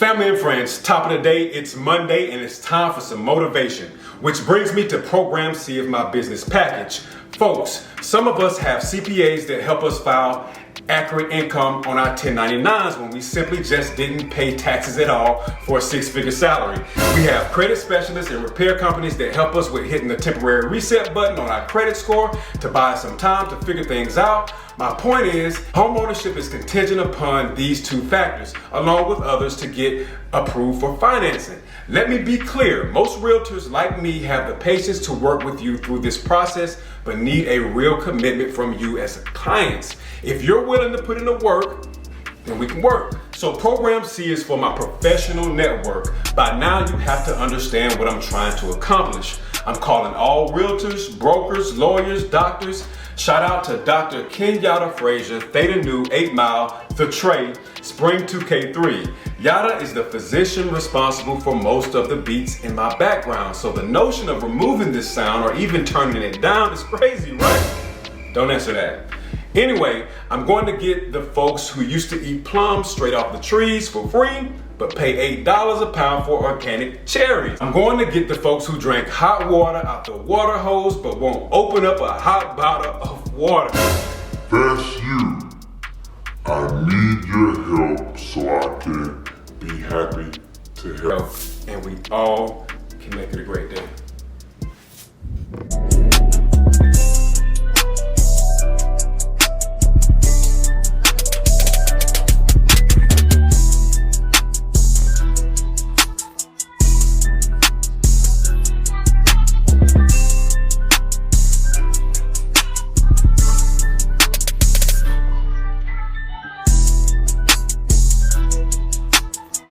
Family and friends, top of the day, it's Monday and it's time for some motivation, which brings me to Program C of my business package. Folks, some of us have CPAs that help us file accurate income on our 1099s when we simply just didn't pay taxes at all for a six-figure salary. We have credit specialists and repair companies that help us with hitting the temporary reset button on our credit score to buy some time to figure things out. My point is, homeownership is contingent upon these two factors, along with others, to get approved for financing. Let me be clear, most realtors like me have the patience to work with you through this process, but need a real commitment from you as clients. If you're willing to put in the work, then we can work. So Program C is for my professional network. By now you have to understand what I'm trying to accomplish. I'm calling all realtors, brokers, lawyers, doctors. Shout out to Dr. Kenyatta Frazier, Theta Nu, 8 Mile, The Trey, Spring 2K3. Yada is the physician responsible for most of the beats in my background. So the notion of removing this sound or even turning it down is crazy, right? Don't answer that. Anyway, I'm going to get the folks who used to eat plums straight off the trees for free, but pay $8 a pound for organic cherries. I'm going to get the folks who drank hot water out the water hose, but won't open up a hot bottle of water. That's you. I need your help so I can be happy to help. And we all can make it a great day.